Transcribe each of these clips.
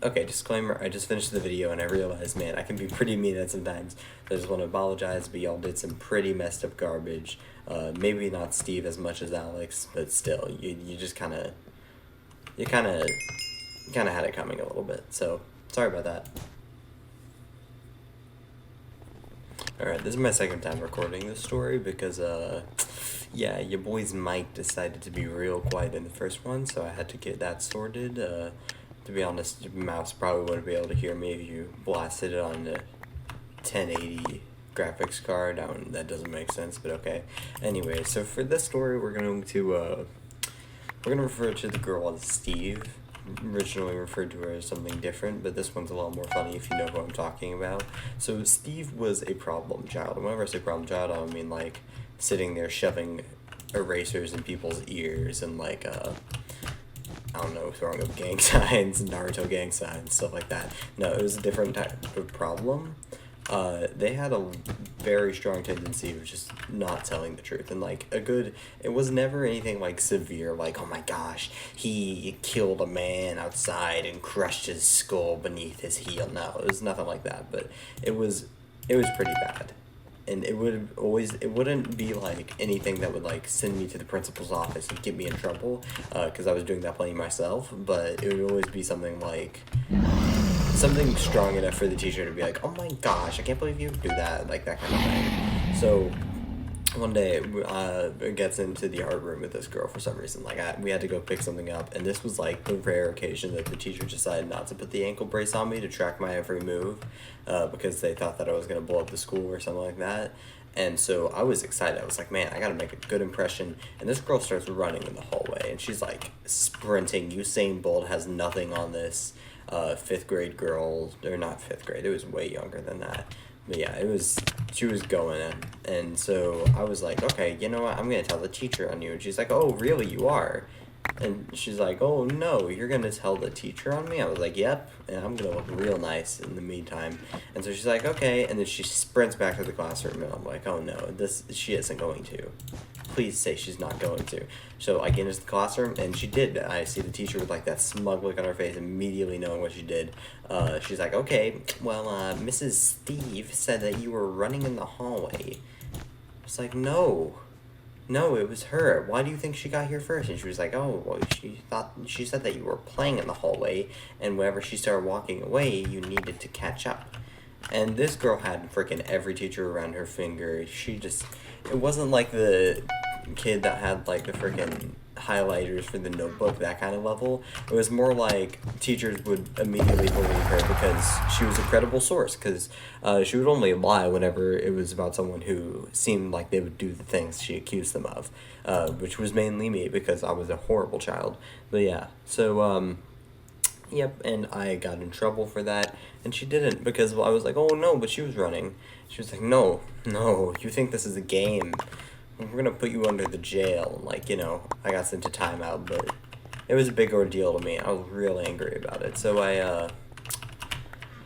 Okay, disclaimer, I just finished the video and I realized, man, I can be pretty mean at sometimes. I just want to apologize, but y'all did some pretty messed up garbage. Maybe not Steve as much as Alex, but still, you just kind of had it coming a little bit. So, sorry about that. Alright, this is my second time recording this story because, yeah, your boy's mic decided to be real quiet in the first one, so I had to get that sorted. To be honest, your mouse probably wouldn't be able to hear me if you blasted it on the 1080 graphics card. That doesn't make sense, but okay. Anyway, so for this story, we're gonna refer to the girl as Steve. Originally referred to her as something different, but this one's a lot more funny if you know who I'm talking about. So Steve was a problem child. And whenever I say problem child, I don't mean like sitting there shoving erasers in people's ears and like I don't know, throwing up gang signs, Naruto gang signs, stuff like that. No, it was a different type of problem. They had a very strong tendency of just not telling the truth. And, like, it was never anything, like, severe, like, oh my gosh, he killed a man outside and crushed his skull beneath his heel. No, it was nothing like that, but it was pretty bad. And it wouldn't be, like, anything that would, like, send me to the principal's office and get me in trouble, because I was doing that plenty myself, but it would always be something strong enough for the teacher to be like, oh my gosh, I can't believe you do that, like, that kind of thing. So, one day, it gets into the art room with this girl for some reason. Like, we had to go pick something up, and this was, like, the rare occasion that the teacher decided not to put the ankle brace on me to track my every move, because they thought that I was going to blow up the school or something like that. And so I was excited. I was like, man, I got to make a good impression. And this girl starts running in the hallway, and she's, like, sprinting. Usain Bolt has nothing on this fifth grade girl, or not fifth grade, it was way younger than that. But yeah, she was going in, and so I was like, okay, you know what, I'm gonna tell the teacher on you. And she's like, oh, really, you are? And she's like, oh, no, you're gonna tell the teacher on me? I was like, yep, and I'm gonna look real nice in the meantime. And so she's like, okay, and then she sprints back to the classroom, and I'm like, oh, no, she isn't going to. Please say she's not going to. So I get into the classroom, and she did. I see the teacher with, like, that smug look on her face, immediately knowing what she did. She's like, okay, well, Mrs. Steve said that you were running in the hallway. It's like, no, it was her. Why do you think she got here first? And she was like, oh, well, she said that you were playing in the hallway, and whenever she started walking away, you needed to catch up. And this girl had freaking every teacher around her finger. It wasn't like the kid that had, like, the freaking highlighters for the notebook, that kind of level. It was more like teachers would immediately believe her because she was a credible source, because she would only lie whenever it was about someone who seemed like they would do the things she accused them of, which was mainly me, because I was a horrible child. But yeah, so, yep, and I got in trouble for that, and she didn't, because I was like, oh no, but she was running. She was like, no, you think this is a game. We're gonna put you under the jail. And, like, you know, I got sent to timeout, but it was a big ordeal to me. I was real angry about it. So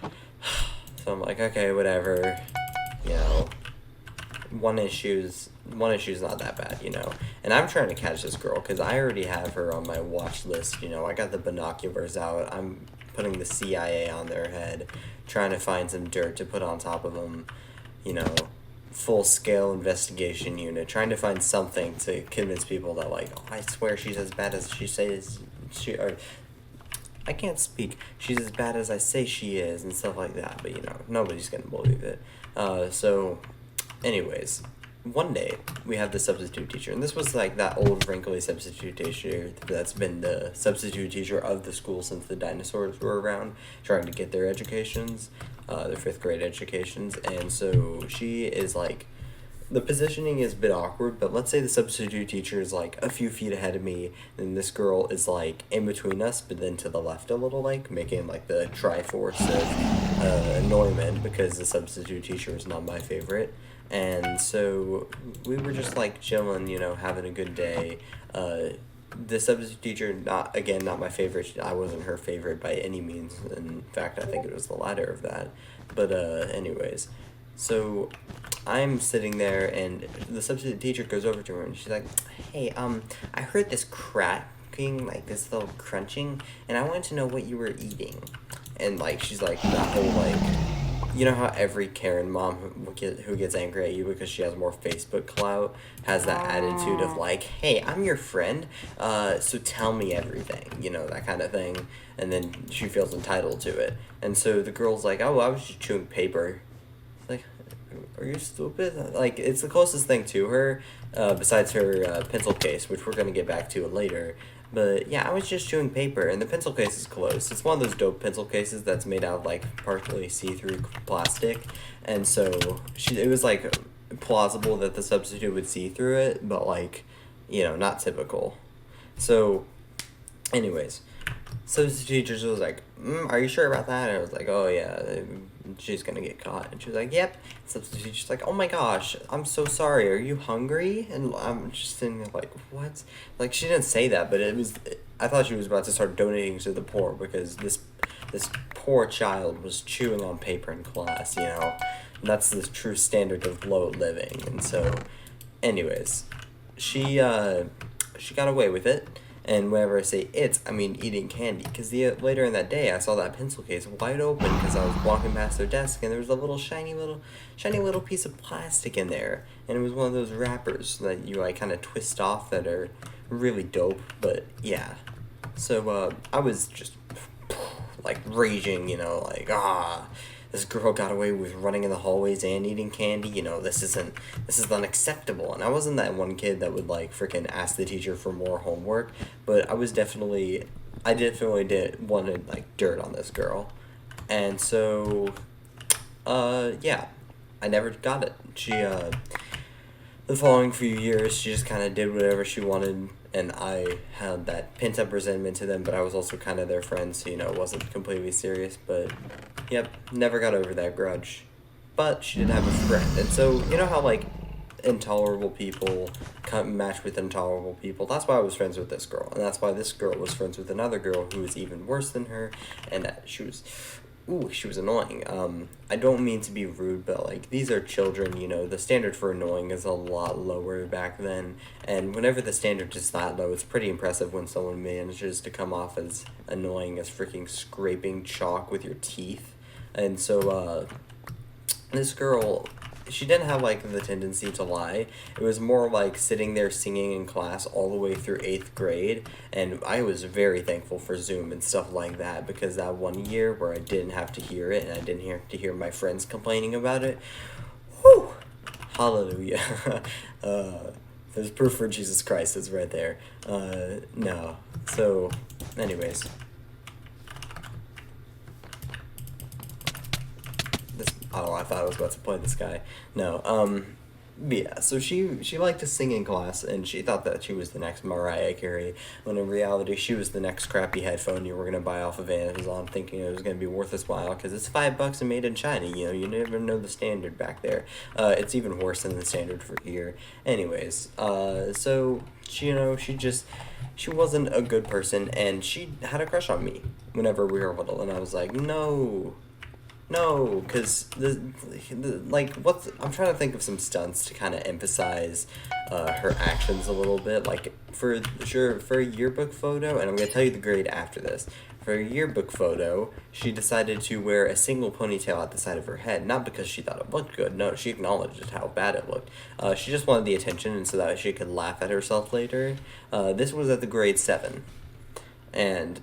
so I'm like, okay, whatever, you know, one issue's not that bad, you know. And I'm trying to catch this girl, because I already have her on my watch list, you know. I got the binoculars out. I'm putting the CIA on their head, trying to find some dirt to put on top of them, you know. Full-scale investigation unit, trying to find something to convince people that, like, oh, I swear she's as bad as she says I can't speak. She's as bad as I say she is, and stuff like that, but, you know, nobody's gonna believe it. So, anyways, one day, we have the substitute teacher, and this was, like, that old wrinkly substitute teacher that's been the substitute teacher of the school since the dinosaurs were around, trying to get their educations, their fifth grade educations, and so she is, like, the positioning is a bit awkward, but let's say the substitute teacher is, like, a few feet ahead of me, and this girl is, like, in between us, but then to the left a little, like, making, like, the Triforce of annoyment, because the substitute teacher is not my favorite. And so we were just, like, chilling, you know, having a good day. The substitute teacher, not my favorite. I wasn't her favorite by any means. In fact, I think it was the latter of that. But anyways, so I'm sitting there, and the substitute teacher goes over to her, and she's like, hey, I heard this cracking, like this little crunching, and I wanted to know what you were eating. and like she's like that whole like, you know how every Karen mom who gets angry at you because she has more Facebook clout has that attitude of like, hey, I'm your friend, so tell me everything, you know, that kind of thing, and then she feels entitled to it, and so the girl's like, oh, I was just chewing paper. Like, are you stupid? Like, it's the closest thing to her, besides her pencil case, which we're gonna get back to later. But yeah, I was just chewing paper, and the pencil case is closed. It's one of those dope pencil cases that's made out of like partially see-through plastic, and so it was like plausible that the substitute would see through it, but like, you know, not typical. So, anyways, so the teacher was like, are you sure about that? And I was like, oh yeah, she's gonna get caught. And she was like, yep. So the teacher's like, oh my gosh, I'm so sorry. Are you hungry? And I'm just sitting there like, what? Like, she didn't say that, but I thought she was about to start donating to the poor because this poor child was chewing on paper in class, you know? And that's the true standard of low living. And so, anyways, she got away with it. And whenever I say it, I mean eating candy. Because later in that day, I saw that pencil case wide open because I was walking past their desk, and there was a little shiny little piece of plastic in there. And it was one of those wrappers that you like kind of twist off that are really dope. But yeah, so I was just like raging, you know, like this girl got away with running in the hallways and eating candy, you know, this is unacceptable. And I wasn't that one kid that would like freaking ask the teacher for more homework, but I definitely did wanted like dirt on this girl. And so yeah, I never got it. She the following few years she just kind of did whatever she wanted, and I had that pent up resentment to them, but I was also kind of their friend, so you know, it wasn't completely serious. But yep, never got over that grudge. But she did have a friend, and so you know how like intolerable people match with intolerable people. That's why I was friends with this girl, and that's why this girl was friends with another girl who was even worse than her, and she was annoying. I don't mean to be rude, but like these are children, you know, the standard for annoying is a lot lower back then, and whenever the standard is that low, it's pretty impressive when someone manages to come off as annoying as freaking scraping chalk with your teeth. And so this girl, she didn't have like the tendency to lie. It was more like sitting there singing in class all the way through 8th grade, and I was very thankful for Zoom and stuff like that, because that one year where I didn't have to hear it and I didn't have to hear my friends complaining about it, whew, hallelujah. There's proof for Jesus Christ is right there. No. So, anyways. Oh, I thought I was about to play this guy. No, but yeah, so she liked to sing in class, and she thought that she was the next Mariah Carey, when in reality, she was the next crappy headphone you were gonna buy off of Amazon, thinking it was gonna be worth its while, because it's $5 and made in China, you know, you never know the standard back there. It's even worse than the standard for here. Anyways, so, she, you know, she wasn't a good person, and she had a crush on me whenever we were little, and I was like, no, because I'm trying to think of some stunts to kind of emphasize her actions a little bit. Like, for a yearbook photo, and I'm going to tell you the grade after this. For a yearbook photo, she decided to wear a single ponytail at the side of her head, not because she thought it looked good. No, she acknowledged how bad it looked. She just wanted the attention, and so that she could laugh at herself later. This was at the grade 7. And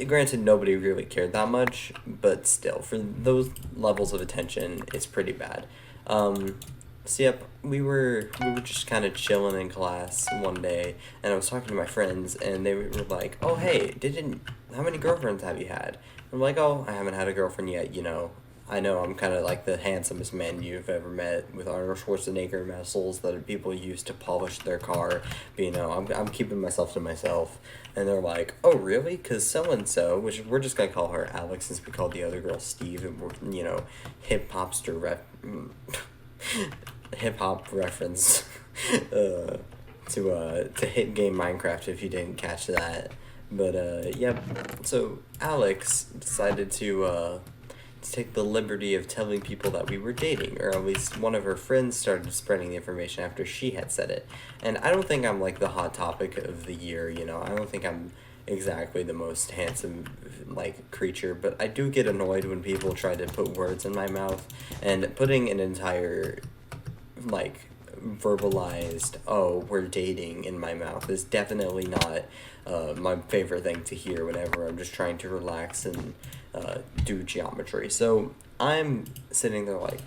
granted, nobody really cared that much, but still, for those levels of attention, it's pretty bad. So yep, we were just kind of chilling in class one day, and I was talking to my friends, and they were like, oh hey, how many girlfriends have you had? I'm like, oh, I haven't had a girlfriend yet, you know. I know I'm kind of like the handsomest man you've ever met, with Arnold Schwarzenegger muscles that people use to polish their car. But, you know, I'm keeping myself to myself. And they're like, oh, really? Because so-and-so, which we're just going to call her Alex since we called the other girl Steve, and we're, you know, hip-hop reference to hit game Minecraft if you didn't catch that. But, yep. So Alex decided to take the liberty of telling people that we were dating, or at least one of her friends started spreading the information after she had said it. And I don't think I'm like the hot topic of the year, you know. I don't think I'm exactly the most handsome like creature, but I do get annoyed when people try to put words in my mouth, and putting an entire like verbalized "oh, we're dating" in my mouth is definitely not my favorite thing to hear whenever I'm just trying to relax and do geometry. So I'm sitting there like,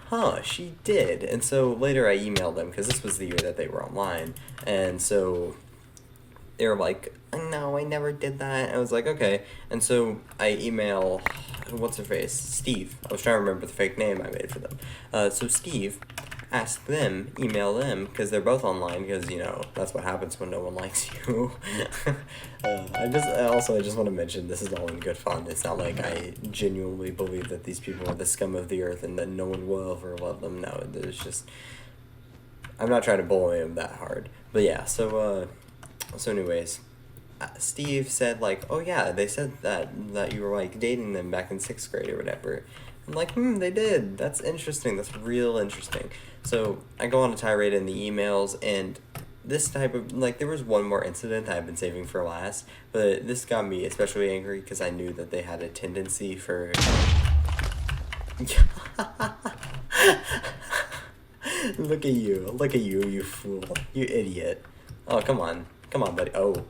huh, she did. And so later I emailed them because this was the year that they were online, and so they were like, no, I never did that. I was like, okay. And so I email, what's her face? Steve. I was trying to remember the fake name I made for them. So Steve, ask them, email them, because they're both online, because, you know, that's what happens when no one likes you. I just want to mention this is all in good fun. It's not like I genuinely believe that these people are the scum of the earth and that no one will ever love them. No, there's just, I'm not trying to bully them that hard. But yeah, so anyways, Steve said like, oh yeah, they said that you were like dating them back in 6th grade or whatever. I'm like, they did. That's interesting. That's real interesting. So I go on a tirade in the emails, and this type of like, there was one more incident I've been saving for last, but this got me especially angry because I knew that they had a tendency for. Look at you, you fool, you idiot. Oh, come on, buddy. Oh,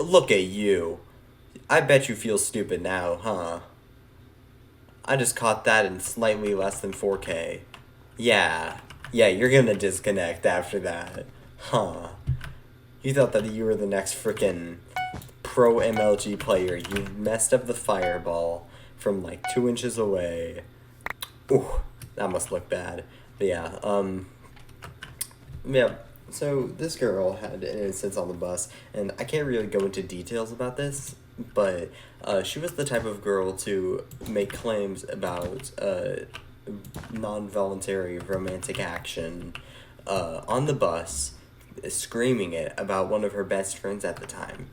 look at you. I bet you feel stupid now, huh? I just caught that in slightly less than 4K. Yeah, you're gonna disconnect after that. Huh. You thought that you were the next frickin' pro MLG player. You messed up the fireball from like 2 inches away. Ooh, that must look bad. But yeah, so this girl had an instance on the bus, and I can't really go into details about this, but she was the type of girl to make claims about non-voluntary romantic action on the bus, screaming it about one of her best friends at the time.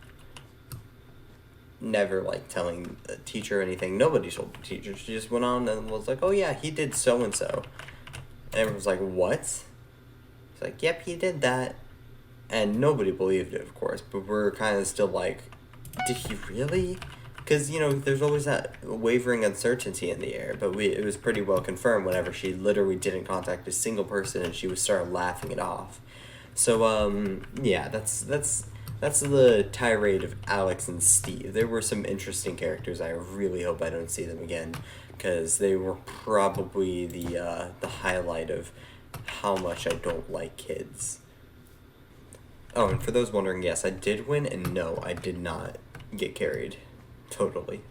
Never like telling a teacher or anything. Nobody told the teacher. She just went on and was like, oh yeah, he did so and so. And everyone was like, what? It's like, yep, he did that. And nobody believed it, of course, but we're kind of still like, did he really? Because, you know, there's always that wavering uncertainty in the air, but it was pretty well confirmed whenever she literally didn't contact a single person and she would start laughing it off. So, yeah, that's the tirade of Alex and Steve. There were some interesting characters. I really hope I don't see them again, because they were probably the highlight of how much I don't like kids. Oh, and for those wondering, yes, I did win, and no, I did not get carried. Totally.